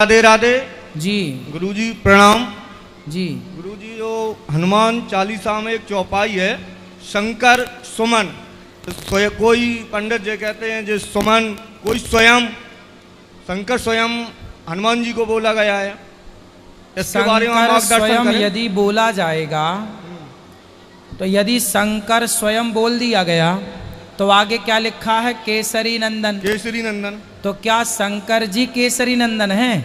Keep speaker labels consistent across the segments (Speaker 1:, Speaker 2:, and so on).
Speaker 1: राधे राधे
Speaker 2: जी।
Speaker 1: गुरुजी प्रणाम
Speaker 2: जी।
Speaker 1: गुरुजी, जो हनुमान चालीसा में एक चौपाई है, शंकर सुमन। तो कोई पंडित जी कहते हैं जो सुमन, कोई स्वयं, शंकर स्वयं हनुमान जी को बोला गया है। इसके बारे में
Speaker 2: शंकर
Speaker 1: मार्गदर्शन
Speaker 2: स्वयं
Speaker 1: करें।
Speaker 2: यदि बोला जाएगा तो यदि शंकर स्वयं बोल दिया गया तो आगे क्या लिखा है? केसरी नंदन।
Speaker 1: केसरी नंदन।
Speaker 2: तो क्या शंकर जी केसरी नंदन हैं?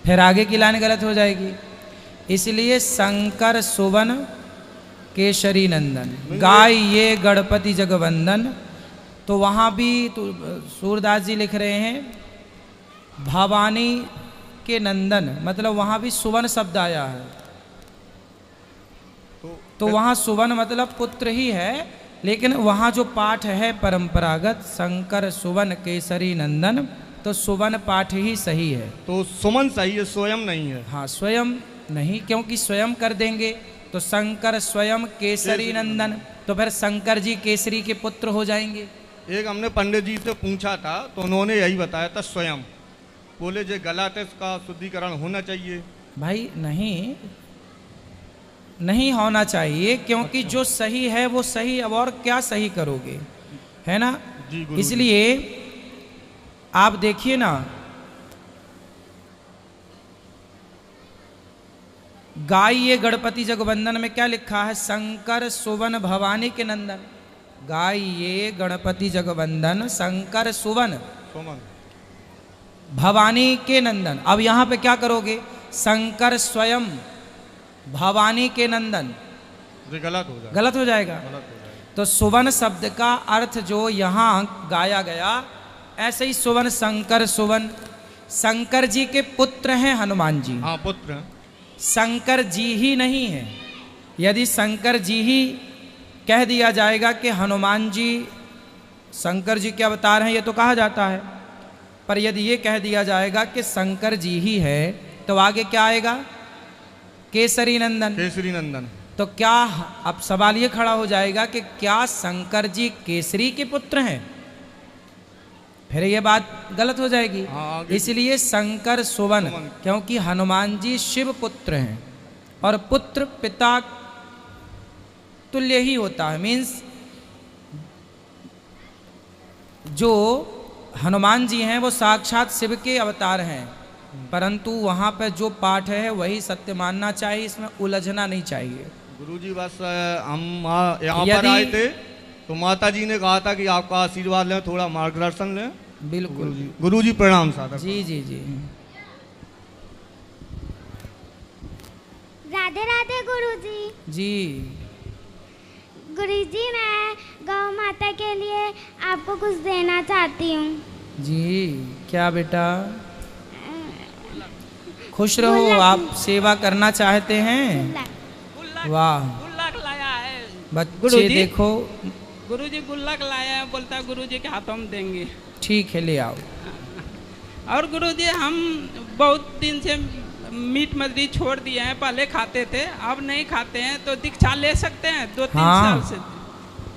Speaker 2: फिर आगे की लाइन गलत हो जाएगी। इसलिए शंकर सुवन केसरी नंदन, गाय ये गणपति जगवंदन। तो वहाँ भी तो सूरदास जी लिख रहे हैं भवानी के नंदन, मतलब वहाँ भी सुवन शब्द आया है। तो वहाँ सुवन मतलब पुत्र ही है, लेकिन वहाँ जो पाठ है परंपरागत शंकर सुवन केसरी नंदन, तो सुवन पाठ ही सही है।
Speaker 1: तो सुमन सही है, स्वयं नहीं है।
Speaker 2: हाँ, स्वयं नहीं, क्योंकि स्वयं कर देंगे तो शंकर स्वयं केसरी नंदन, तो फिर शंकर जी केसरी के पुत्र हो जाएंगे।
Speaker 1: एक हमने पंडित जी से पूछा था तो उन्होंने यही बताया था, स्वयं। बोले जो गलत है इसका शुद्धिकरण होना चाहिए। भाई
Speaker 2: नहीं होना चाहिए, क्योंकि जो सही है वो सही, अब और क्या सही करोगे, है ना? इसलिए आप देखिए ना, गाय ये गणपति जगवंदन में क्या लिखा है? शंकर सुवन भवानी के नंदन। गाय ये गणपति जगवंदन शंकर सुवन भवानी के नंदन। अब यहां पे क्या करोगे? शंकर स्वयं भवानी के नंदन, गलत हो जाएगा। तो सुवन शब्द का अर्थ जो यहाँ गाया गया, ऐसे ही सुवन शंकर सुवन, शंकर जी के पुत्र हैं हनुमान जी।
Speaker 1: हाँ, पुत्र।
Speaker 2: शंकर जी ही नहीं है। यदि शंकर जी ही कह दिया जाएगा कि हनुमान जी शंकर जी के अवतार हैं, ये तो कहा जाता है, पर यदि ये कह दिया जाएगा कि शंकर जी ही है, तो आगे क्या आएगा? केसरी नंदन।
Speaker 1: केसरी नंदन। तो
Speaker 2: क्या अब सवाल ये खड़ा हो जाएगा कि क्या शंकर जी केसरी के पुत्र हैं? फिर ये बात गलत हो जाएगी। इसलिए शंकर सुवन, क्योंकि हनुमान जी शिव पुत्र हैं और पुत्र पिता तुल्य ही होता है। मीन्स जो हनुमान जी हैं वो साक्षात शिव के अवतार हैं, परंतु वहाँ पर जो पाठ है वही सत्य मानना चाहिए, इसमें उलझना नहीं चाहिए।
Speaker 1: गुरुजी, बस हम यहाँ पर आए थे तो माता जी ने कहा था कि आपका आशीर्वाद लें, थोड़ा मार्गदर्शन लें।
Speaker 2: बिल्कुल
Speaker 1: गुरुजी प्रणाम सादर।
Speaker 2: जी जी जी।
Speaker 3: राधे राधे गुरुजी।
Speaker 2: जी
Speaker 3: गुरुजी, मैं गौ माता के लिए आपको कुछ देना चाहती हूँ।
Speaker 2: जी, क्या बेटा? खुश रहो, आप सेवा करना चाहते हैं। वाह,
Speaker 4: गुल्लक लाया है
Speaker 2: बच्चे, देखो
Speaker 4: गुरुजी गुल्लक लाया है, बोलता है गुरुजी के हाथों में देंगे।
Speaker 2: ठीक है, ले आओ।
Speaker 4: और गुरुजी, हम बहुत दिन से मीट मछली छोड़ दिए हैं, पहले खाते थे, अब नहीं खाते हैं, तो दीक्षा ले सकते हैं? 2-3 साल से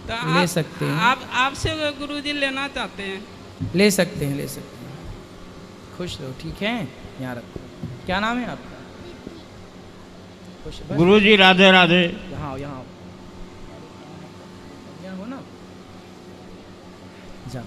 Speaker 4: तो
Speaker 2: ले सकते हैं।
Speaker 4: आप आपसे गुरुजी लेना चाहते हैं?
Speaker 2: ले सकते हैं, ले सकते हैं। खुश रहो, ठीक है? यहाँ रखो। क्या नाम है आपका?
Speaker 5: गुरुजी राधे राधे।
Speaker 2: यहाँ हो ना, जाओ।